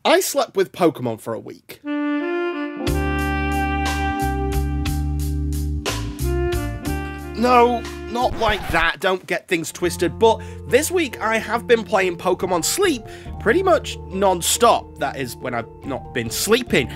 I slept with Pokemon for a week. No, not like that, don't get things twisted, but this week I have been playing Pokemon Sleep pretty much non-stop, that is, when I've not been sleeping.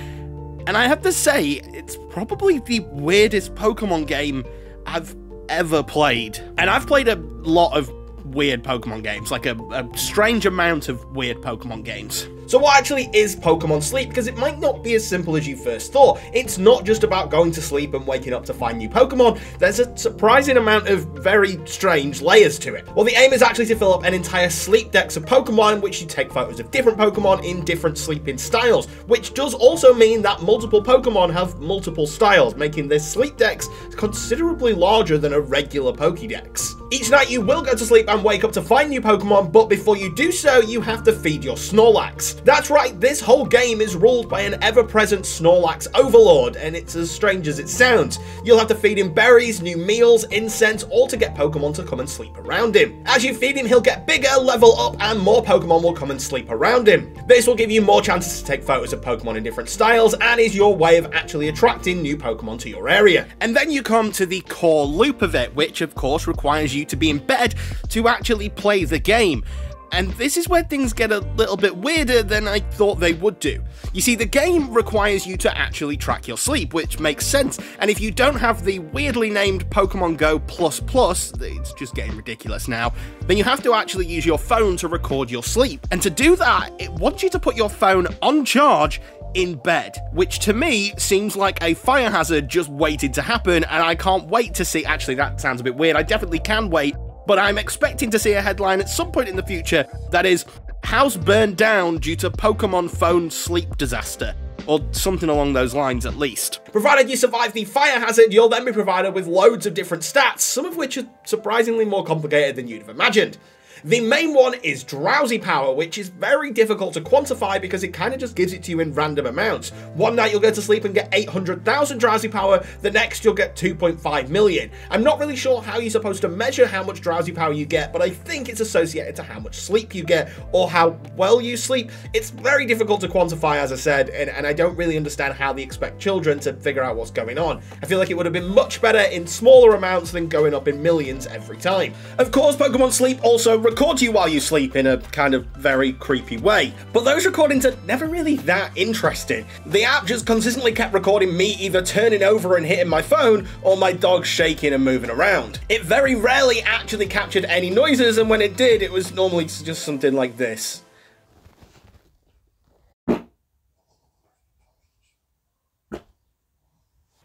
And I have to say, it's probably the weirdest Pokemon game I've ever played. And I've played a lot of weird Pokemon games, like a strange amount of weird Pokemon games. So what actually is Pokemon Sleep? Because it might not be as simple as you first thought. It's not just about going to sleep and waking up to find new Pokemon. There's a surprising amount of very strange layers to it. Well, the aim is actually to fill up an entire sleep dex of Pokemon, in which you take photos of different Pokemon in different sleeping styles, which does also mean that multiple Pokemon have multiple styles, making this sleep dex considerably larger than a regular Pokédex. Each night you will go to sleep and wake up to find new Pokemon, but before you do so, you have to feed your Snorlax. That's right, this whole game is ruled by an ever-present Snorlax overlord, and it's as strange as it sounds. You'll have to feed him berries, new meals, incense, all to get Pokemon to come and sleep around him. As you feed him, he'll get bigger, level up, and more Pokemon will come and sleep around him. This will give you more chances to take photos of Pokemon in different styles, and is your way of actually attracting new Pokemon to your area. And then you come to the core loop of it, which of course requires you to be in bed to actually play the game. And this is where things get a little bit weirder than I thought they would do. You see, the game requires you to actually track your sleep, which makes sense, and if you don't have the weirdly named Pokemon Go++, it's just getting ridiculous now, then you have to actually use your phone to record your sleep. And to do that, it wants you to put your phone on charge in bed, which to me seems like a fire hazard just waiting to happen, and I can't wait to see. Actually, that sounds a bit weird, I definitely can wait, but I'm expecting to see a headline at some point in the future that is, house burned down due to Pokemon phone sleep disaster, or something along those lines at least. Provided you survive the fire hazard, you'll then be provided with loads of different stats, some of which are surprisingly more complicated than you'd have imagined. The main one is drowsy power, which is very difficult to quantify because it kind of just gives it to you in random amounts. One night you'll go to sleep and get 800,000 drowsy power, the next you'll get 2.5 million. I'm not really sure how you're supposed to measure how much drowsy power you get, but I think it's associated to how much sleep you get or how well you sleep. It's very difficult to quantify, as I said, and I don't really understand how they expect children to figure out what's going on. I feel like it would have been much better in smaller amounts than going up in millions every time. Of course, Pokemon Sleep also records you while you sleep in a kind of very creepy way, but those recordings are never really that interesting. The app just consistently kept recording me either turning over and hitting my phone or my dog shaking and moving around. It very rarely actually captured any noises, and when it did, it was normally just something like this.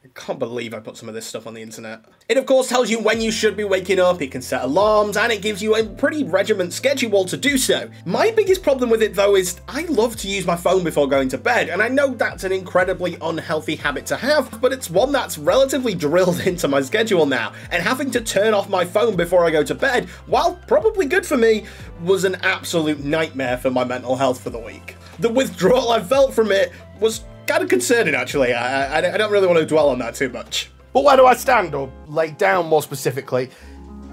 I can't believe I put some of this stuff on the internet. It of course tells you when you should be waking up, it can set alarms, and it gives you a pretty regiment schedule to do so. My biggest problem with it though is I love to use my phone before going to bed, and I know that's an incredibly unhealthy habit to have, but it's one that's relatively drilled into my schedule now, and having to turn off my phone before I go to bed, while probably good for me, was an absolute nightmare for my mental health for the week. The withdrawal I felt from it was kind of concerning, actually. I don't really want to dwell on that too much. But where do I stand, or lay down more specifically?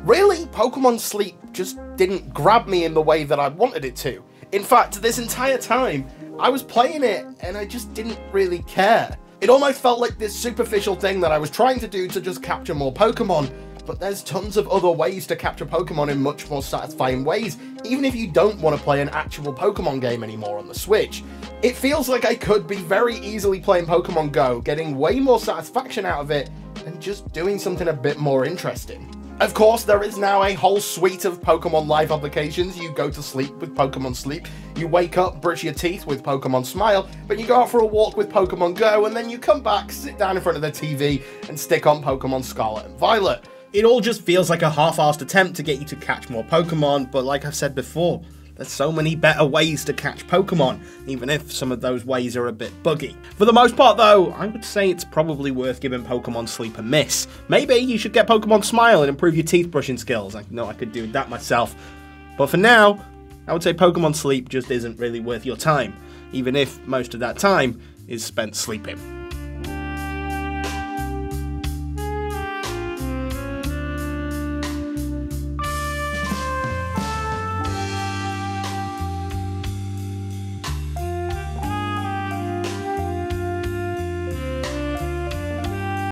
Really, Pokemon Sleep just didn't grab me in the way that I wanted it to. In fact, this entire time, I was playing it and I just didn't really care. It almost felt like this superficial thing that I was trying to do to just capture more Pokemon, but there's tons of other ways to capture Pokemon in much more satisfying ways, even if you don't want to play an actual Pokemon game anymore on the Switch. It feels like I could be very easily playing Pokemon Go, getting way more satisfaction out of it, and just doing something a bit more interesting. Of course, there is now a whole suite of Pokemon Live applications. You go to sleep with Pokemon Sleep, you wake up, brush your teeth with Pokemon Smile, but you go out for a walk with Pokemon Go, and then you come back, sit down in front of the TV, and stick on Pokemon Scarlet and Violet. It all just feels like a half-assed attempt to get you to catch more Pokemon, but like I've said before, there's so many better ways to catch Pokemon, even if some of those ways are a bit buggy. For the most part though, I would say it's probably worth giving Pokemon Sleep a miss. Maybe you should get Pokemon Smile and improve your teeth brushing skills. I know I could do that myself. But for now, I would say Pokemon Sleep just isn't really worth your time, even if most of that time is spent sleeping.